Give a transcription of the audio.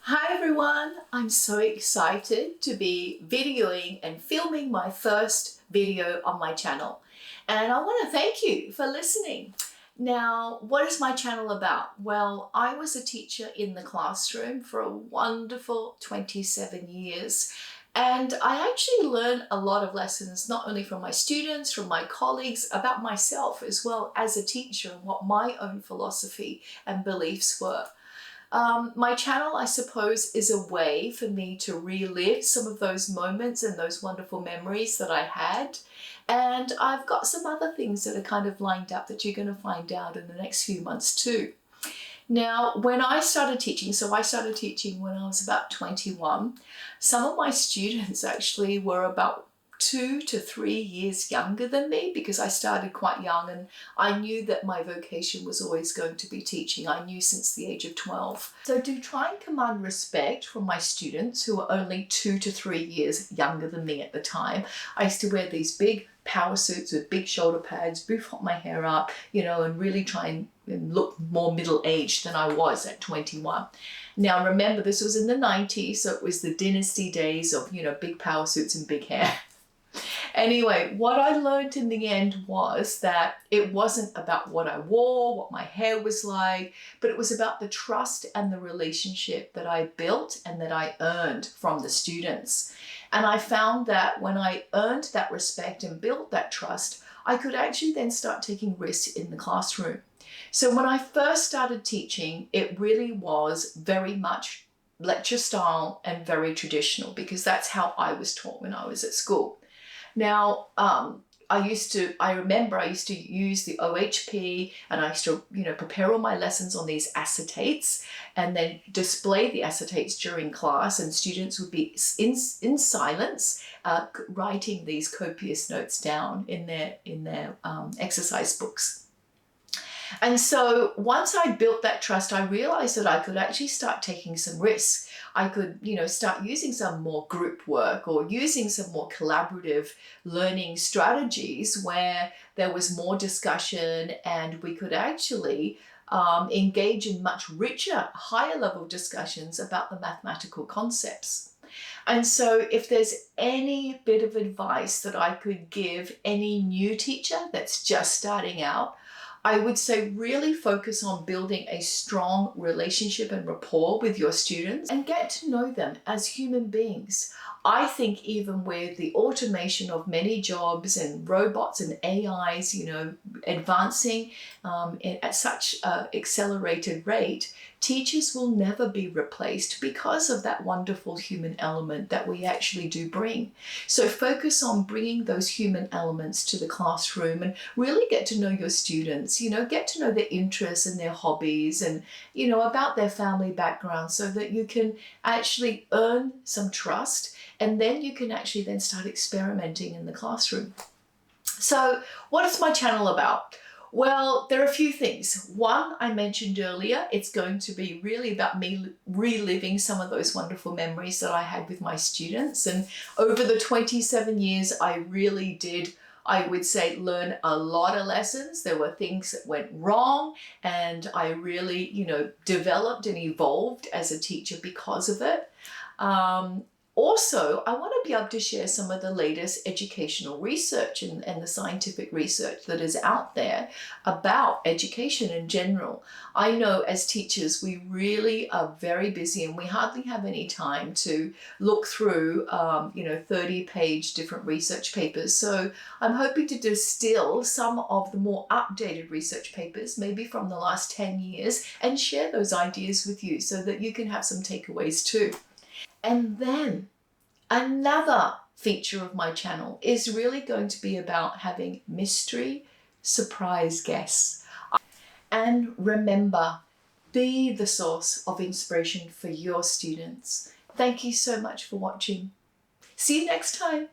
Hi everyone, I'm so excited to be videoing and filming my first video on my channel. And I want to thank you for listening. Now, what is my channel about? Well, I was a teacher in the classroom for a wonderful 27 years. And I actually learned a lot of lessons, not only from my students, from my colleagues, about myself as well as a teacher and what my own philosophy and beliefs were. My channel, I suppose, is a way for me to relive some of those moments and those wonderful memories that I had. And I've got some other things that are kind of lined up that you're going to find out in the next few months too. Now, when I started teaching, so I started teaching when I was about 21, some of my students actually were about 2 to 3 years younger than me because I started quite young and I knew that my vocation was always going to be teaching. I knew since the age of 12. So to try and command respect from my students who were only 2 to 3 years younger than me at the time, I used to wear these big power suits with big shoulder pads, boof my hair up, and really try and look more middle-aged than I was at 21. Now remember, this was in the 90s, so it was the dynasty days of, big power suits and big hair. Anyway, what I learned in the end was that it wasn't about what I wore, what my hair was like, but it was about the trust and the relationship that I built and that I earned from the students. And I found that when I earned that respect and built that trust, I could actually then start taking risks in the classroom. So when I first started teaching, it really was very much lecture style and very traditional because that's how I was taught when I was at school. Now, I remember I used to use the OHP and I used to, prepare all my lessons on these acetates and then display the acetates during class, and students would be in silence writing these copious notes down in their exercise books. And so once I built that trust, I realized that I could actually start taking some risks. I could, start using some more group work or using some more collaborative learning strategies where there was more discussion and we could actually engage in much richer, higher level discussions about the mathematical concepts. And so if there's any bit of advice that I could give any new teacher that's just starting out, I would say really focus on building a strong relationship and rapport with your students and get to know them as human beings. I think even with the automation of many jobs and robots and AIs, advancing at such an accelerated rate, teachers will never be replaced because of that wonderful human element that we actually do bring. So focus on bringing those human elements to the classroom and really get to know your students, get to know their interests and their hobbies and, about their family background so that you can actually earn some trust and then you can actually then start experimenting in the classroom. So what is my channel about? Well, there are a few things. One, I mentioned earlier, it's going to be really about me reliving some of those wonderful memories that I had with my students. And over the 27 years, I really did, I would say, learn a lot of lessons. There were things that went wrong and I really, developed and evolved as a teacher because of it. Also, I want to be able to share some of the latest educational research and the scientific research that is out there about education in general. I know as teachers, we really are very busy and we hardly have any time to look through, 30-page different research papers. So I'm hoping to distill some of the more updated research papers, maybe from the last 10 years, and share those ideas with you so that you can have some takeaways too. And then another feature of my channel is really going to be about having mystery, surprise guests. And remember, be the source of inspiration for your students. Thank you so much for watching. See you next time.